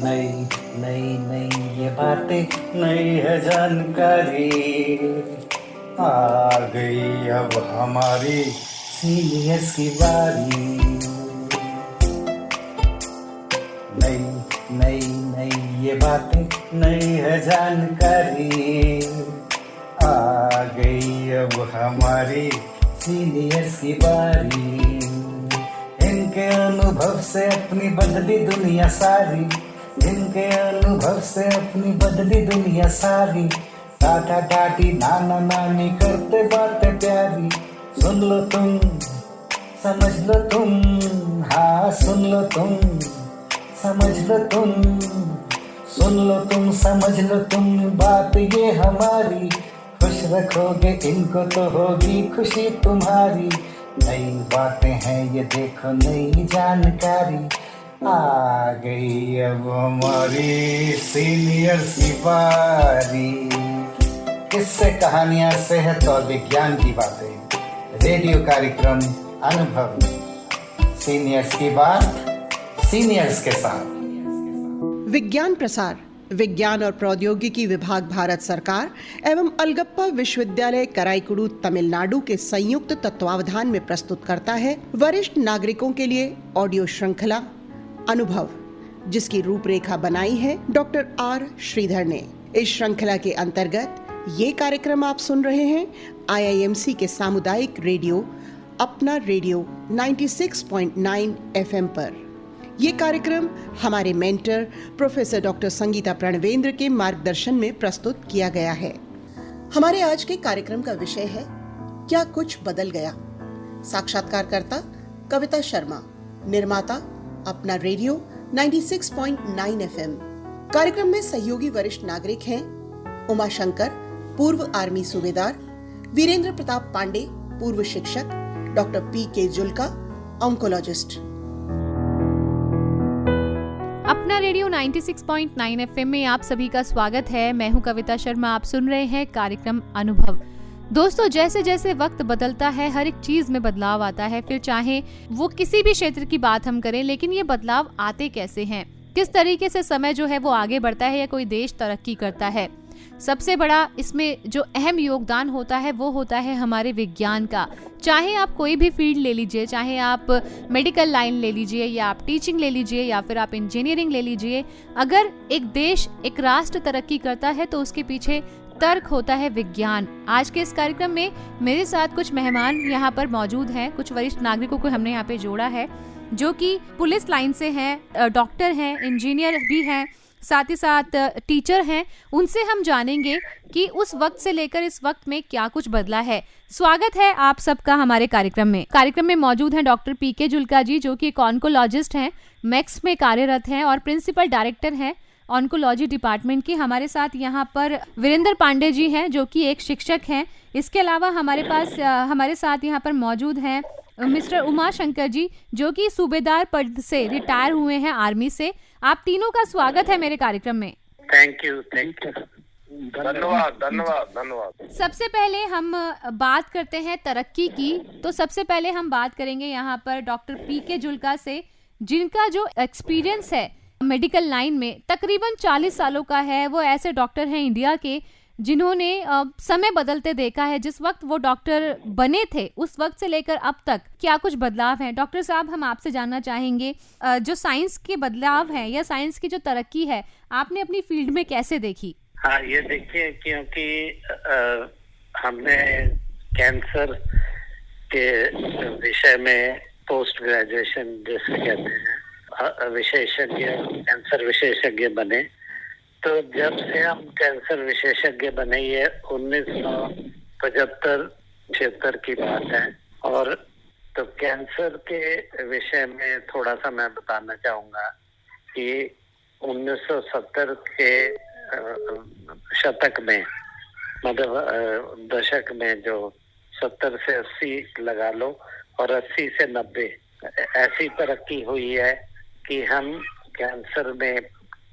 नई नई नई ये बातें नई है जानकारी आ गई अब हमारी सीनियर्स की बारी। नई नई नई ये बातें नई है जानकारी आ गई अब हमारी सीनियर्स की बारी। इनके अनुभव से अपनी बदली दुनिया सारी, इनके अनुभव से अपनी बदली दुनिया सारी। टाटा टाटी नाना नानी करते बातें प्यारी। सुन लो तुम समझ लो तुम, हाँ सुन लो तुम समझ लो तुम, सुन लो तुम समझ लो तुम बात ये हमारी। खुश रखोगे इनको तो होगी खुशी तुम्हारी। नई बातें हैं ये देखो नई जानकारी आ गई अब हमारी सीनियर्स की बारी। किस्से कहानियां सेहत और विज्ञान की बातें, रेडियो कार्यक्रम अनुभव में सीनियर्स की बात सीनियर्स के साथ। विज्ञान प्रसार विज्ञान और प्रौद्योगिकी विभाग भारत सरकार एवं अलगप्पा विश्वविद्यालय कराईकुडू तमिलनाडु के संयुक्त तत्वावधान में प्रस्तुत करता है वरिष्ठ नागरिकों के लिए ऑडियो श्रृंखला अनुभव, जिसकी रूपरेखा बनाई है डॉक्टर आर श्रीधर ने। इस श्रृंखला के अंतर्गत ये कार्यक्रम आप सुन रहे हैं IIMC के सामुदायिक रेडियो अपना रेडियो 96.9 FM पर। ये कार्यक्रम हमारे mentor professor doctor Sangeeta Pranvendra के मार्गदर्शन में प्रस्तुत किया गया है। हमारे आज के कार्यक्रम का विषय है क्या कुछ बदल गया। साक्षात्कारकर्ता कविता शर्मा, निर्माता अपना रेडियो 96.9 FM। कार्यक्रम में सहयोगी वरिष्ठ नागरिक हैं उमा शंकर, पूर्व आर्मी सूबेदार, वीरेंद्र प्रताप पांडे, पूर्व शिक्षक, डॉक्टर PK जुल्का, ऑन्कोलॉजिस्ट। अपना रेडियो 96.9 FM में आप सभी का स्वागत है। मैं हूं कविता शर्मा। आप सुन रहे हैं कार्यक्रम अनुभव। दोस्तों, जैसे जैसे वक्त बदलता है हर एक चीज में बदलाव आता है। फिर चाहे वो किसी भी क्षेत्र की बात हम करें, लेकिन ये बदलाव आते कैसे हैं, किस तरीके से समय जो है वो आगे बढ़ता है या कोई देश तरक्की करता है। सबसे बड़ा इसमें जो अहम योगदान होता है वो होता है हमारे विज्ञान का। चाहे आप कोई भी फील्ड ले लीजिए, चाहे आप मेडिकल लाइन ले लीजिए या आप टीचिंग ले लीजिए या फिर आप इंजीनियरिंग ले लीजिए, अगर एक देश एक राष्ट्र तरक्की करता है तो उसके पीछे तर्क होता है विज्ञान। आज के इस कार्यक्रम में मेरे साथ कुछ मेहमान यहाँ पर मौजूद हैं। कुछ वरिष्ठ नागरिकों को हमने यहाँ पे जोड़ा है जो कि पुलिस लाइन से हैं, डॉक्टर हैं, इंजीनियर भी हैं, साथ ही साथ टीचर हैं। उनसे हम जानेंगे कि उस वक्त से लेकर इस वक्त में क्या कुछ बदला है। स्वागत है आप सबका हमारे कार्यक्रम में। कार्यक्रम में मौजूद हैं डॉक्टर PK जुल्का जी, जो कि एक ऑन्कोलॉजिस्ट हैं, मैक्स में कार्यरत हैं और प्रिंसिपल डायरेक्टर हैं ऑन्कोलॉजी डिपार्टमेंट की। हमारे साथ यहाँ पर वीरेंद्र पांडे जी हैं जो कि एक शिक्षक हैं। इसके अलावा हमारे साथ यहाँ पर मौजूद हैं मिस्टर उमा शंकर जी, जो कि सूबेदार पद से रिटायर हुए हैं आर्मी से। आप तीनों का स्वागत है मेरे कार्यक्रम में। थैंक यू धन्यवाद। सबसे पहले हम बात करते हैं तरक्की की, तो सबसे पहले हम बात करेंगे यहाँ पर डॉक्टर PK जुल्का से, जिनका जो एक्सपीरियंस है मेडिकल लाइन में तकरीबन 40 सालों का है। वो ऐसे डॉक्टर हैं इंडिया के जिन्होंने समय बदलते देखा है। जिस वक्त वो डॉक्टर बने थे उस वक्त से लेकर अब तक क्या कुछ बदलाव हैं। डॉक्टर साहब, हम आपसे जानना चाहेंगे जो साइंस के बदलाव हैं या साइंस की जो तरक्की है आपने अपनी फील्ड में कैसे देखी? हाँ, ये देखिए, क्योंकि हमने कैंसर के विषय में पोस्ट ग्रेजुएशन जिसे कहते हैं विशेषज्ञ, कैंसर विशेषज्ञ बने। तो जब से हम कैंसर विशेषज्ञ बने, ये 1975-76 की बात है। और तो कैंसर के विषय में थोड़ा सा मैं बताना चाहूँगा कि 1970 के शतक में, मतलब दशक में, जो 70 से 80 लगा लो और 80 से 90 ऐसी तरक्की हुई है कि हम कैंसर में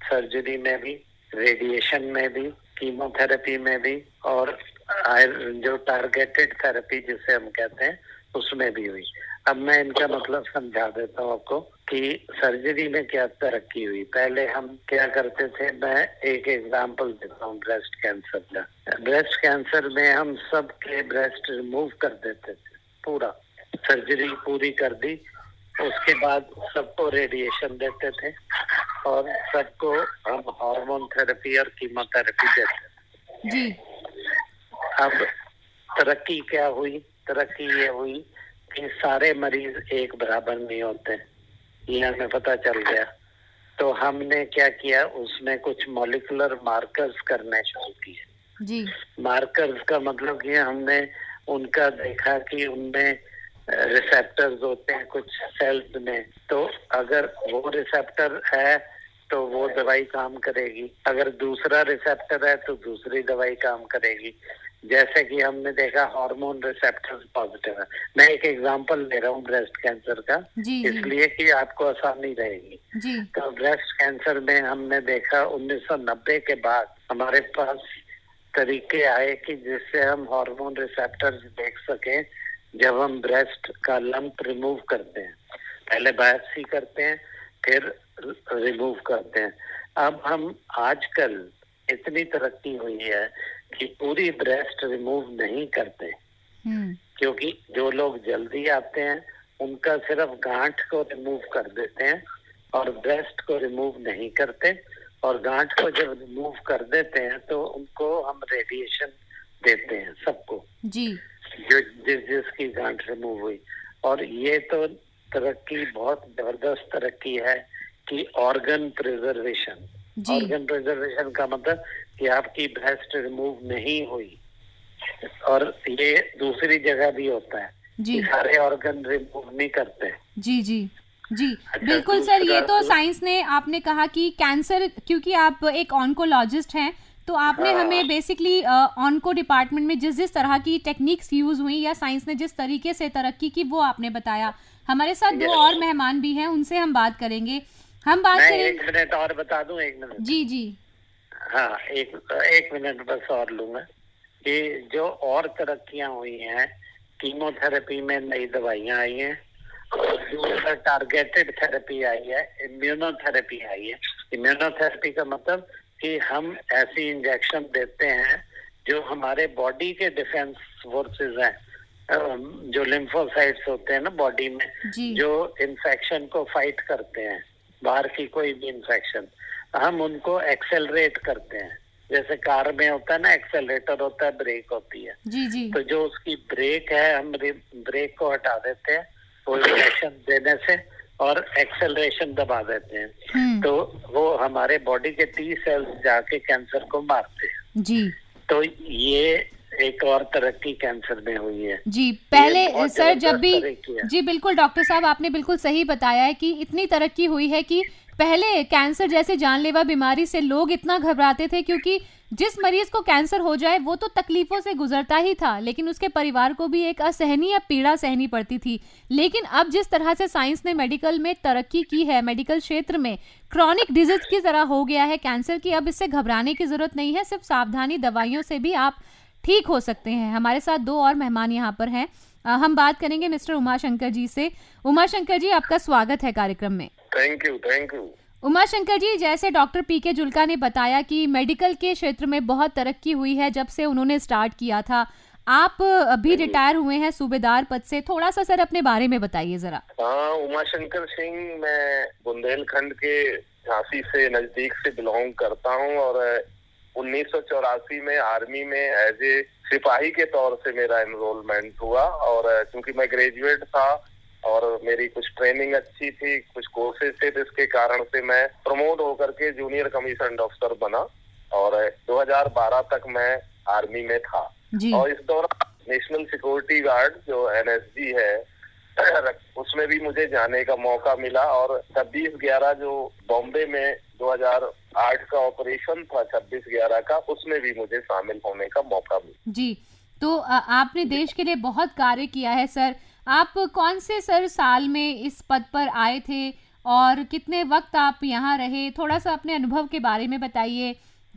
सर्जरी में भी, रेडिएशन में भी, कीमोथेरेपी में भी और जो टारगेटेड थेरेपी जिसे हम कहते हैं उसमें भी हुई। अब मैं इनका मतलब समझा देता हूँ आपको कि सर्जरी में क्या तरक्की हुई। पहले हम क्या करते थे, मैं एक एग्जांपल देता हूँ ब्रेस्ट कैंसर का। ब्रेस्ट कैंसर में हम सबके ब्रेस्ट रिमूव कर देते थे, पूरा सर्जरी पूरी कर दी, उसके बाद सबको रेडिएशन देते थे और सबको हम हार्मोन थेरेपी और कीमोथेरेपी देते थे जी। अब तरक्की क्या हुई? तरक्की ये हुई कि सारे मरीज एक बराबर नहीं होते, ये हमें पता चल गया। तो हमने क्या किया, उसमें कुछ मॉलिक्यूलर मार्कर्स करने शुरू किए। जी। मार्कर्स का मतलब कि हमने उनका देखा कि उनमें रिसेप्टर्स होते हैं कुछ सेल्स में, तो अगर वो रिसेप्टर है तो वो दवाई काम करेगी, अगर दूसरा रिसेप्टर है तो दूसरी दवाई काम करेगी। जैसे कि हमने देखा हार्मोन रिसेप्टर्स पॉजिटिव है। मैं एक एग्जांपल ले रहा हूँ ब्रेस्ट कैंसर का, इसलिए कि आपको आसानी रहेगी जी। तो ब्रेस्ट कैंसर में हमने देखा 1990 के बाद हमारे पास तरीके आए कि जिससे हम हार्मोन रिसेप्टर्स देख सके जब हम ब्रेस्ट का लंप रिमूव करते हैं। पहले बायोप्सी करते हैं, फिर रिमूव करते हैं। अब हम आजकल इतनी तरक्की हुई है कि पूरी ब्रेस्ट रिमूव नहीं करते, क्योंकि जो लोग जल्दी आते हैं उनका सिर्फ गांठ को रिमूव कर देते हैं और ब्रेस्ट को रिमूव नहीं करते, और गांठ को जब रिमूव कर देते हैं तो उनको हम रेडिएशन देते हैं सबको जी। जो जिसकी गांठ रिमूव हुई। और ये तो तरक्की बहुत जबरदस्त तरक्की है कि ऑर्गन प्रिजर्वेशन। ऑर्गन प्रिजर्वेशन का मतलब कि आपकी ब्रेस्ट रिमूव नहीं हुई, और ये दूसरी जगह भी होता है जी। सारे ऑर्गन रिमूव नहीं करते। जी जी जी। अच्छा, बिल्कुल सर, ये तो साइंस ने, आपने कहा कि कैंसर, क्योंकि आप एक ऑन्कोलॉजिस्ट हैं तो आपने हमें बेसिकली ऑन्को डिपार्टमेंट में जिस जिस तरह की टेक्निक्स यूज हुई या साइंस ने जिस तरीके से तरक्की की वो आपने बताया। हमारे साथ दो और मेहमान भी हैं, उनसे हम बात करेंगे। हम बात करेंगे। 1 मिनट और बता दूं, 1 मिनट। जी जी। हाँ, एक मिनट बस और लूंगा कि जो और तरक्कियां हुई हैं, कीमोथेरेपी में नई दवाइयां आई हैं, दूसरा टारगेटेड थेरेपी आई है, इम्यूनोथेरेपी आई है। इम्यूनोथेरेपी का मतलब कि हम ऐसी इंजेक्शन देते हैं जो हमारे बॉडी के डिफेंस फोर्सेस हैं, जो लिम्फोसाइट्स होते हैं ना बॉडी में, जो इन्फेक्शन को फाइट करते हैं, बाहर की कोई भी इन्फेक्शन, हम उनको एक्सेलरेट करते हैं। जैसे कार में होता है ना, एक्सेलरेटर होता है, ब्रेक होती है। जी जी। तो जो उसकी ब्रेक है, हम ब्रेक को हटा देते हैं वो इंजेक्शन देने से, और एक्सेलरेशन दबा देते हैं, तो वो हमारे बॉडी के T सेल्स जाके कैंसर को मारते हैं जी। तो ये एक और तरक्की कैंसर में हुई है जी। पहले सर जब भी, जी बिल्कुल डॉक्टर साहब, आपने बिल्कुल सही बताया है कि इतनी तरक्की हुई है कि पहले कैंसर जैसे जानलेवा बीमारी से लोग इतना घबराते थे, क्योंकि जिस मरीज को कैंसर हो जाए वो तो तकलीफों से गुजरता ही था, लेकिन उसके परिवार को भी एक असहनीय पीड़ा सहनी पड़ती थी। लेकिन अब जिस तरह से साइंस ने मेडिकल में तरक्की की है, मेडिकल क्षेत्र में क्रॉनिक डिजीज की तरह हो गया है कैंसर की, अब इससे घबराने की जरूरत नहीं है, सिर्फ सावधानी दवाइयों से भी आप ठीक हो सकते हैं। हमारे साथ दो और मेहमान यहाँ पर हैं। हम बात करेंगे मिस्टर उमाशंकर जी से। उमाशंकर जी, आपका स्वागत है कार्यक्रम में। Thank you. उमाशंकर जी, जैसे डॉक्टर पीके जुल्का ने बताया कि मेडिकल के क्षेत्र में बहुत तरक्की हुई है जब से उन्होंने स्टार्ट किया था। आप अभी रिटायर हुए हैं सूबेदार पद से, थोड़ा सा सर अपने बारे में बताइए जरा। हाँ, उमाशंकर सिंह, मैं बुंदेलखंड के झांसी से नजदीक से बिलोंग करता हूँ, और 1984 में आर्मी में एज ए सिपाही के तौर से मेरा एनरोलमेंट हुआ, और क्योंकि मैं ग्रेजुएट था और मेरी कुछ ट्रेनिंग अच्छी थी, कुछ कोर्सेज थे, जिसके कारण से मैं प्रमोट होकर के जूनियर कमीशन ऑफिसर बना, और 2012 तक मैं आर्मी में था। और इस दौरान नेशनल सिक्योरिटी गार्ड जो NSG है उसमें भी मुझे जाने का मौका मिला, और 26/11 जो बॉम्बे में 2008 का ऑपरेशन था 26/11 का, उसमें भी मुझे शामिल होने का मौका मिला। जी, तो आपने देश के लिए बहुत कार्य किया है सर। आप कौन से सर साल में इस पद पर आए थे और कितने वक्त आप यहाँ रहे? थोड़ा सा अपने अनुभव के बारे में बताइए,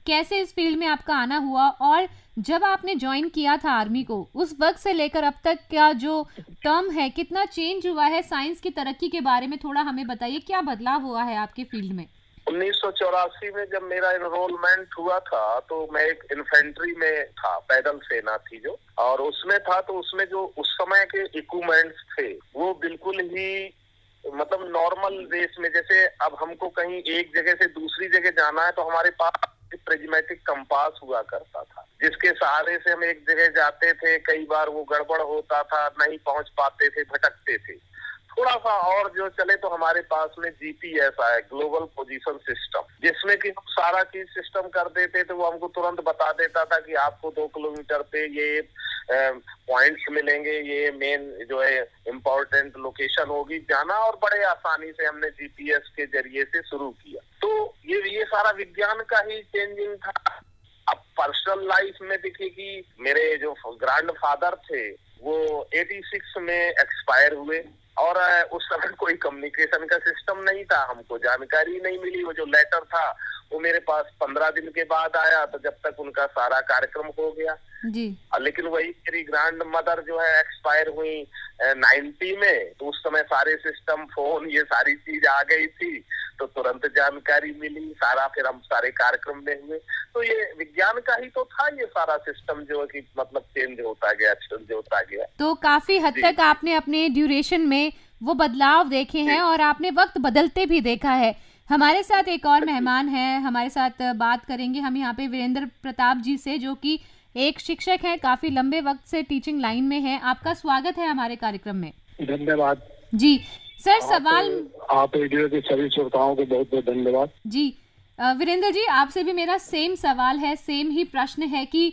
कैसे इस फील्ड में आपका आना हुआ, और जब आपने ज्वाइन किया था आर्मी को, उस वक्त से लेकर अब तक का जो टर्म है, कितना चेंज हुआ है? साइंस की तरक्की के बारे में थोड़ा हमें बताइए, क्या बदलाव हुआ है आपके फील्ड में? 1984 में जब मेरा एनरोलमेंट हुआ था तो मैं एक इन्फेंट्री में था, पैदल सेना थी जो, और उसमें था। तो उसमें जो उस समय के इक्विपमेंट्स थे वो बिल्कुल ही मतलब नॉर्मल बेस में, जैसे अब हमको कहीं एक जगह से दूसरी जगह जाना है तो हमारे पास प्रिज्मेटिक कंपास हुआ करता था, जिसके सहारे से हम एक जगह जाते थे। कई बार वो गड़बड़ होता था, नहीं पहुंच पाते थे, भटकते थे। थोड़ा सा और जो चले तो हमारे पास में जीपीएस है, ग्लोबल पोजीशन सिस्टम, जिसमें कि हम सारा चीज सिस्टम कर देते थे। वो हमको तुरंत बता देता था कि आपको 2 किलोमीटर पे ये पॉइंट्स मिलेंगे, ये मेन जो है इम्पोर्टेंट लोकेशन होगी जाना, और बड़े आसानी से हमने जीपीएस के जरिए से शुरू किया। तो ये सारा विज्ञान का ही चेंजिंग था। अब पर्सनल लाइफ में देखिए कि मेरे जो ग्रैंड फादर थे वो 86 में एक्सपायर हुए, और उस समय कोई कम्युनिकेशन का सिस्टम नहीं था, हमको जानकारी नहीं मिली। वो जो लेटर था वो मेरे पास 15 दिन के बाद आया, तो जब तक उनका सारा कार्यक्रम हो गया जी। लेकिन वही मेरी ग्रैंड मदर जो है एक्सपायर हुई 90 में, तो उस समय सारे सिस्टम, फोन, ये सारी चीज आ गई थी, तो तुरंत जानकारी मिली सारा, फिर हम सारे कार्यक्रम में हुए। तो ये विज्ञान का ही तो था ये सारा सिस्टम जो है कि मतलब चेंज होता गया। तो काफी हद तक आपने अपने ड्यूरेशन में वो बदलाव देखे हैं और आपने वक्त बदलते भी देखा है। हमारे साथ एक और मेहमान है, हमारे साथ बात करेंगे हम यहाँ पे वीरेंद्र प्रताप जी से, जो कि एक शिक्षक हैं, काफी लंबे वक्त से टीचिंग लाइन में हैं। आपका स्वागत है हमारे कार्यक्रम में। धन्यवाद जी सर। सवाल आप रेडियो के सभी श्रोताओं को बहुत बहुत धन्यवाद जी। वीरेंद्र जी, आपसे भी मेरा सेम सवाल है, सेम ही प्रश्न है कि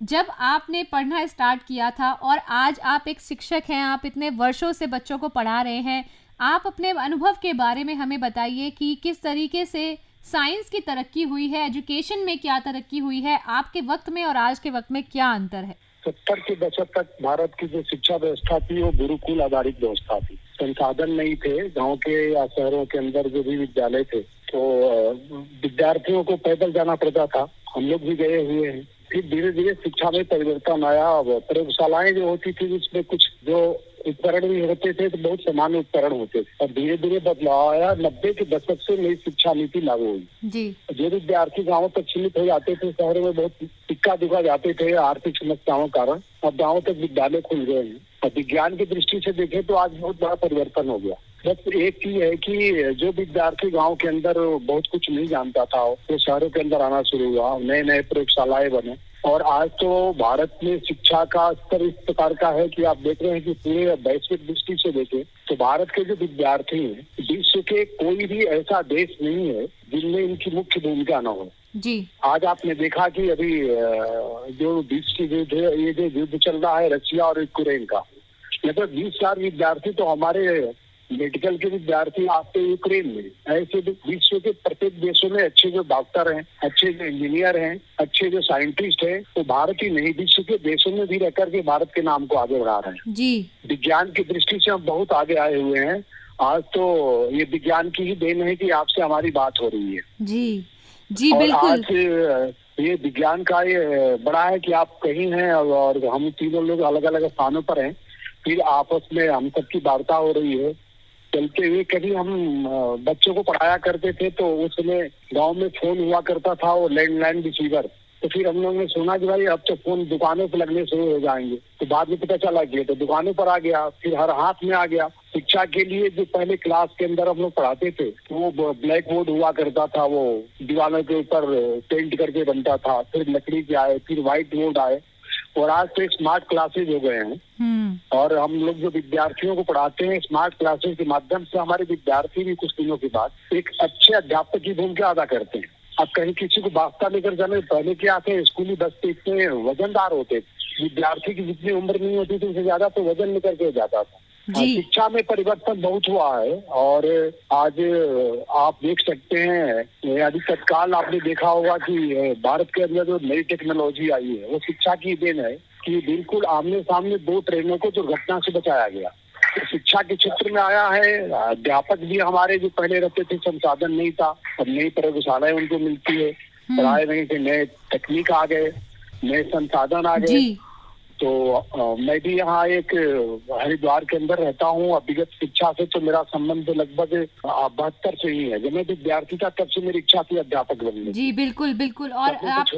जब आपने पढ़ना स्टार्ट किया था और आज आप एक शिक्षक हैं, आप इतने वर्षों से बच्चों को पढ़ा रहे हैं, आप अपने अनुभव के बारे में हमें बताइए कि किस तरीके से साइंस की तरक्की हुई है, एजुकेशन में क्या तरक्की हुई है, आपके वक्त में और आज के वक्त में क्या अंतर है? 70 के दशक तक भारत की जो शिक्षा व्यवस्था थी वो गुरुकुल आधारित व्यवस्था थी। संसाधन नहीं थे। गांव के या शहरों के अंदर जो भी विद्यालय थे तो विद्यार्थियों को पैदल जाना पड़ता था। हम लोग भी गए हुए हैं। फिर धीरे धीरे शिक्षा में परिवर्तन आया। प्रयोगशालाएं जो होती थी उसमें कुछ जो उपकरण भी होते थे तो बहुत सामान्य उपकरण होते थे, और धीरे धीरे बदलाव आया। 90 के दशक से नई शिक्षा नीति लागू हुई जी। जो विद्यार्थी गाँव तक सीमित हो जाते थे, शहरों में बहुत इक्का दुक्का जाते थे आर्थिक समस्याओं के कारण, अब गाँव तक विद्यालय खुल गए हैं। और विज्ञान की दृष्टि से देखें तो आज बहुत बड़ा परिवर्तन हो गया। बस एक चीज है कि जो विद्यार्थी गांव के अंदर बहुत कुछ नहीं जानता था वो शहरों के अंदर आना शुरू हुआ, नए नए प्रयोगशालाएं बने, और आज तो भारत में शिक्षा का स्तर इस प्रकार का है कि आप देख रहे हैं कि पूरे वैश्विक दृष्टि से देखें तो भारत के जो विद्यार्थी हैं, विश्व के कोई भी ऐसा देश नहीं है जिनमें इनकी मुख्य भूमिका न हो जी। आज आपने देखा कि अभी जो विश्व की युद्ध है, ये जो युद्ध चल रहा है रशिया और यूक्रेन का, लगभग 20,000 विद्यार्थी तो हमारे मेडिकल के विद्यार्थी आपके यूक्रेन में। ऐसे विश्व के प्रत्येक देशों में अच्छे जो डॉक्टर हैं, अच्छे जो इंजीनियर हैं, अच्छे जो साइंटिस्ट हैं, तो भारत ही नहीं विश्व के देशों में भी रह करके भारत के नाम को आगे बढ़ा रहे हैं जी। विज्ञान की दृष्टि से हम बहुत आगे आए हुए हैं। आज तो ये विज्ञान की ही देन है कि आपसे हमारी बात हो रही है जी जी बिल्कुल। आज ये विज्ञान का ये बड़ा है कि आप कहीं हैं और हम तीनों लोग अलग अलग स्थानों पर हैं, फिर आपस में हम सबकी वार्ता हो रही है। चलते हुए कभी हम बच्चों को पढ़ाया करते थे तो उस समय गांव में फोन हुआ करता था, वो लैंडलाइन रिसीवर। तो फिर हम लोगों ने सुना कि भाई अब तो फोन दुकानों पर लगने शुरू हो जाएंगे, तो बाद में पता चला कि तो दुकानों पर आ गया, फिर हर हाथ में आ गया। शिक्षा के लिए जो पहले क्लास के अंदर हम लोग पढ़ाते थे तो वो ब्लैक बोर्ड हुआ करता था, वो दीवारों के ऊपर पेंट करके बनता था, फिर लकड़ी के आए, फिर व्हाइट बोर्ड आए, और आज तो स्मार्ट क्लासेज हो गए हैं। और हम लोग जो विद्यार्थियों को पढ़ाते हैं स्मार्ट क्लासेज के माध्यम से, हमारे विद्यार्थी भी कुछ दिनों के बाद एक अच्छे अध्यापक की भूमिका अदा करते हैं। अब कहीं किसी को वास्ता लेकर जाने, पहले क्या थे स्कूली बस पे इतने वजनदार होते, विद्यार्थी की जितनी उम्र नहीं होती थी उससे ज्यादा तो वजन लेकर के जाता था। शिक्षा में परिवर्तन बहुत हुआ है, और आज आप देख सकते हैं अभी तत्काल आपने देखा होगा कि भारत के अंदर जो नई टेक्नोलॉजी आई है वो शिक्षा की देन है कि बिल्कुल आमने सामने 2 ट्रेनों को दुर्घटना से बचाया गया। तो शिक्षा के क्षेत्र में आया है। अध्यापक भी हमारे जो पहले रहते थे संसाधन नहीं था, अब नई प्रयोगशालाएं उनको मिलती है, पढ़ाई नहीं थे, नए तकनीक आ गए, नए संसाधन आ गए। तो मैं भी यहाँ एक हरिद्वार के अंदर रहता हूँ। विगत शिक्षा से तो मेरा संबंध लगभग 72 से ही है। जब मैं विद्यार्थी था तब से मेरी इच्छा थी अध्यापक बनने की। जी बिल्कुल बिल्कुल। और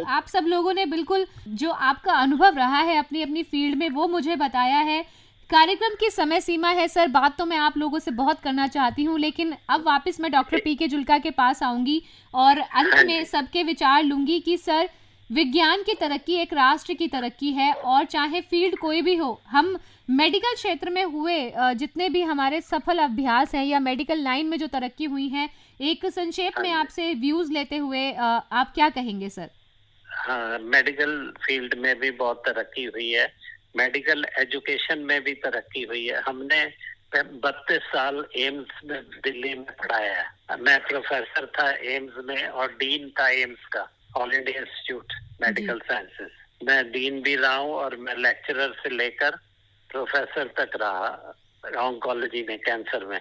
आप सब लोगों ने बिल्कुल जो आपका अनुभव रहा है अपनी अपनी फील्ड में वो मुझे बताया है। कार्यक्रम की समय सीमा है सर, बात तो मैं आप लोगों से बहुत करना चाहती हूँ, लेकिन अब वापस मैं डॉक्टर पी.के. जुल्का के पास आऊंगी और अंत में सबके विचार लूंगी कि सर विज्ञान की तरक्की एक राष्ट्र की तरक्की है और चाहे फील्ड कोई भी हो, हम मेडिकल क्षेत्र में हुए जितने भी हमारे सफल अभ्यास हैं या मेडिकल लाइन में जो तरक्की हुई है, एक संक्षेप में आपसे व्यूज लेते हुए आप क्या कहेंगे सर? हाँ, मेडिकल फील्ड में भी बहुत तरक्की हुई है, मेडिकल एजुकेशन में भी तरक्की हुई है। हमने 32 साल एम्स में दिल्ली में पढ़ाया है। मैं प्रोफेसर था एम्स में और डीन था एम्स का, all India institute medical sciences. मैं डीन भी रहा हूँ और मैं लेक्चरर से लेकर प्रोफेसर तक रहा ऑन्कोलॉजी में, कैंसर में।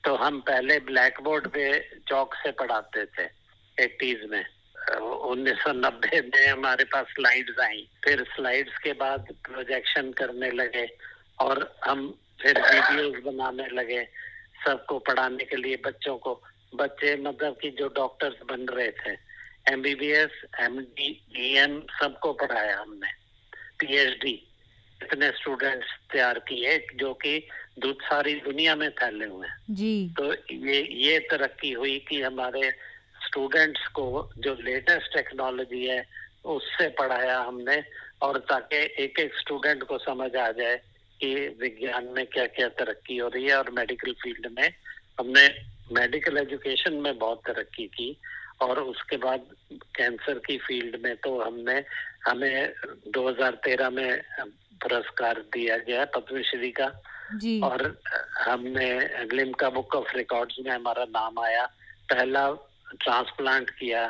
तो हम पहले ब्लैक बोर्ड पे चौक से पढ़ाते थे 80s में। 1990 में हमारे पास स्लाइड्स आई, फिर स्लाइड्स के बाद प्रोजेक्शन करने लगे और हम फिर वीडियोस बनाने लगे सबको पढ़ाने के लिए। बच्चों को, बच्चे मतलब कि जो डॉक्टर्स बन रहे थे, MBBS, MD, DM सबको पढ़ाया हमने। PhD इतने स्टूडेंट्स तैयार किए जो कि सारी दुनिया में फैले हुए हैं जी। तो ये तरक्की हुई कि हमारे स्टूडेंट्स को जो लेटेस्ट टेक्नोलॉजी है उससे पढ़ाया हमने, और ताकि एक एक स्टूडेंट को समझ आ जाए कि विज्ञान में क्या क्या तरक्की हो रही है। और मेडिकल फील्ड में हमने मेडिकल एजुकेशन में बहुत तरक्की की। और उसके बाद कैंसर की फील्ड में तो हमें 2013 में पुरस्कार दिया गया पद्मश्री का जी। और हमने लिम्का बुक ऑफ रिकॉर्ड्स में हमारा नाम आया। पहला ट्रांसप्लांट किया,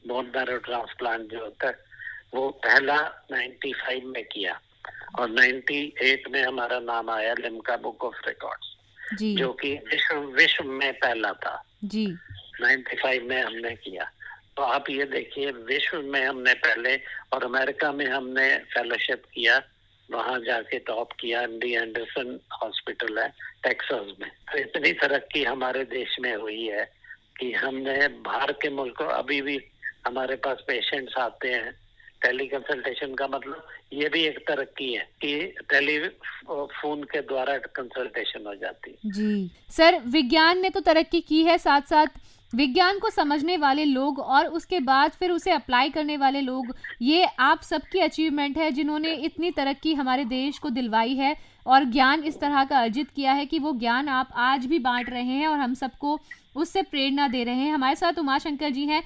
बोन मैरो ट्रांसप्लांट जो होता है वो पहला 95 में किया और 98 में हमारा नाम आया लिम्का बुक ऑफ रिकॉर्ड्स, जो कि विश्व में पहला था जी। 95 में हमने किया। तो आप ये देखिए, विश्व में हमने पहले, और अमेरिका में हमने फेलोशिप किया, वहां जाके टॉप किया। MD एंडरसन हॉस्पिटल है टेक्सास में। तो इतनी तरक्की हमारे देश में हुई है कि हमने बाहर के मुल्कों, अभी भी हमारे पास पेशेंट्स आते हैं टेली कंसल्टेशन का, मतलब ये भी एक तरक्की है कि टेलीफोन के द्वारा कंसल्टेशन हो जाती है। जी सर, विज्ञान ने तो तरक्की की है, साथ साथ विज्ञान को समझने वाले लोग और उसके बाद फिर उसे अप्लाई करने वाले लोग, ये आप सबकी अचीवमेंट है जिन्होंने इतनी तरक्की हमारे देश को दिलवाई है और ज्ञान इस तरह का अर्जित किया है कि वो ज्ञान आप आज भी बांट रहे हैं और हम सबको उससे प्रेरणा दे रहे हैं। हमारे साथ उमाशंकर जी हैं।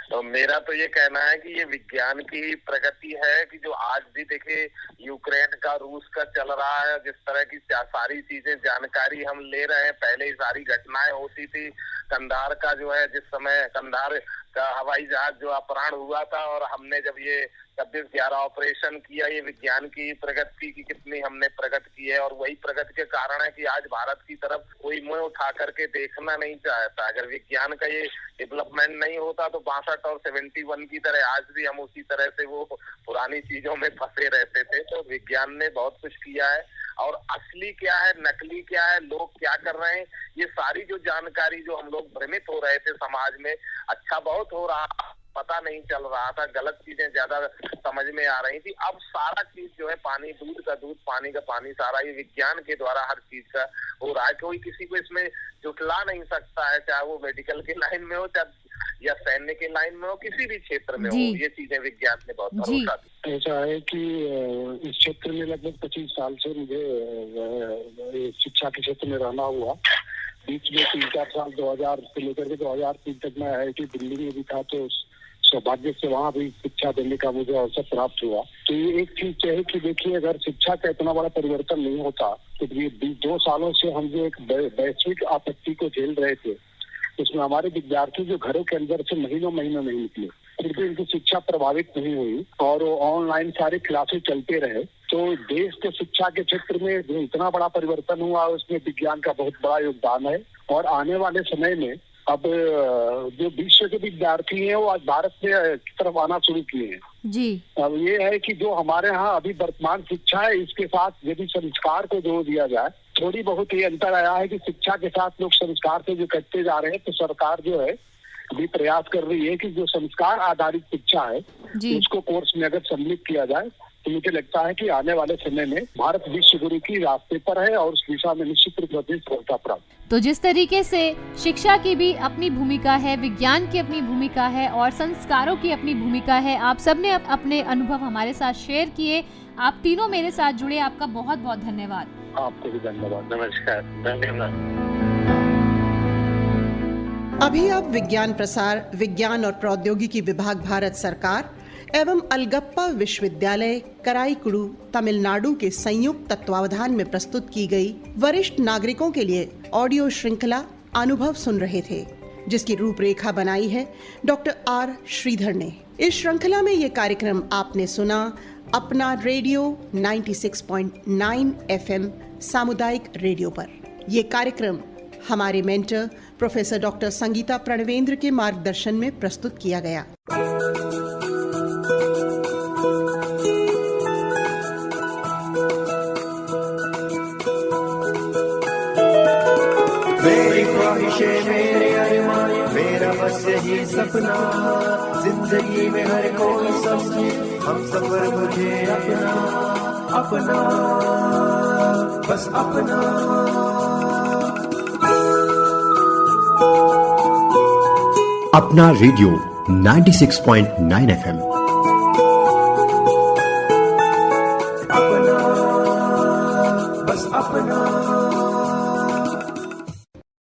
तो मेरा तो ये कहना है कि ये विज्ञान की प्रगति है कि जो आज भी देखे यूक्रेन का, रूस का चल रहा है, जिस तरह की सारी चीजें जानकारी हम ले रहे हैं। पहले सारी घटनाएं होती थी, कंधार का जो है, जिस समय कंधार का हवाई जहाज जो अपहरण हुआ था और हमने जब ये 26/11 ऑपरेशन किया, ये विज्ञान की प्रगति की कितनी हमने प्रगति की है। और वही प्रगति के कारण है कि आज भारत की तरफ कोई मुंह उठा करके देखना नहीं चाहता। अगर विज्ञान का ये डेवलपमेंट नहीं होता तो 62 और 71 की तरह आज भी हम उसी तरह से वो पुरानी चीजों में फंसे रहते थे। तो विज्ञान ने बहुत कुछ किया है। और असली क्या है, नकली क्या है, लोग क्या कर रहे हैं, ये सारी जो जानकारी जो हम लोग भ्रमित हो रहे थे समाज में, अच्छा बहुत हो रहा, पता नहीं चल रहा था, गलत चीजें ज्यादा समझ में आ रही थी। अब सारा चीज जो है, पानी दूध का दूध, पानी का पानी, सारा ये विज्ञान के द्वारा हर चीज का हो रहा है। कोई किसी को इसमें जुटला नहीं सकता है, चाहे वो मेडिकल के लाइन में हो, चाहे या सैन्य के लाइन में हो, किसी भी क्षेत्र में हो, ये चीजें विज्ञान ने बहुत भरोसा दी। ऐसा है कि इस क्षेत्र में लगभग 25 साल से मुझे शिक्षा के क्षेत्र में रहना हुआ। बीच में 3-4 साल 2000 से लेकर के 2003 तक मैं IIT दिल्ली में भी था, तो सौभाग्य से वहाँ भी शिक्षा देने का मुझे अवसर प्राप्त हुआ। तो ये एक चीज है कि देखिए, अगर शिक्षा का इतना बड़ा परिवर्तन नहीं होता तो ये 2 सालों से हम जो एक वैश्विक आपत्ति को झेल रहे थे, उसमें हमारे विद्यार्थी जो घरों के अंदर से महीनों नहीं निकले, फिर भी इनकी शिक्षा प्रभावित नहीं हुई और ऑनलाइन सारे क्लासेस चलते रहे। तो देश के शिक्षा के क्षेत्र में जो इतना बड़ा परिवर्तन हुआ, उसमें विज्ञान का बहुत बड़ा योगदान है। और आने वाले समय में अब जो विश्व के विद्यार्थी हैं वो आज भारत में की तरफ आना शुरू किए हैं जी। अब ये है कि जो हमारे यहाँ अभी वर्तमान शिक्षा है, इसके साथ यदि संस्कार को जोड़ दिया जाए, थोड़ी बहुत ये अंतर आया है कि शिक्षा के साथ लोग संस्कार से जो कटते जा रहे हैं, तो सरकार जो है अभी प्रयास कर रही है कि जो संस्कार आधारित शिक्षा है उसको कोर्स में अगर सम्मिलित किया जाए, तो मुझे लगता है कि आने वाले समय में भारत विश्व गुरु की रास्ते पर है और उस दिशा में निश्चित रूप से सफलता प्राप्त। तो जिस तरीके से शिक्षा की भी अपनी भूमिका है, विज्ञान की अपनी भूमिका है और संस्कारों की अपनी भूमिका है, आप सबने अपने अनुभव हमारे साथ शेयर किए। आप तीनों मेरे साथ जुड़े, आपका बहुत बहुत धन्यवाद। आपको भी धन्यवाद। नमस्कार, धन्यवाद। अभी आप विज्ञान प्रसार, विज्ञान और प्रौद्योगिकी विभाग, भारत सरकार एवं अलगप्पा विश्वविद्यालय कराईकुड़ू, तमिलनाडु के संयुक्त तत्वावधान में प्रस्तुत की गई वरिष्ठ नागरिकों के लिए ऑडियो श्रृंखला अनुभव सुन रहे थे, जिसकी रूपरेखा बनाई है डॉक्टर आर श्रीधर ने। इस श्रृंखला में ये कार्यक्रम आपने सुना अपना रेडियो 96.9 FM सामुदायिक रेडियो पर। ये कार्यक्रम हमारे mentor professor doctor Sangeeta Pranvendra के मार्गदर्शन में प्रस्तुत किया गया। मेरी ख्वाहिशें, मेरे अरमान, मेरा बस यही सपना, जिंदगी में हर कोई समझे हम सफर मुझे अपना अपना, बस अपना। अपना रेडियो 96.9 FM। अपना, बस अपना।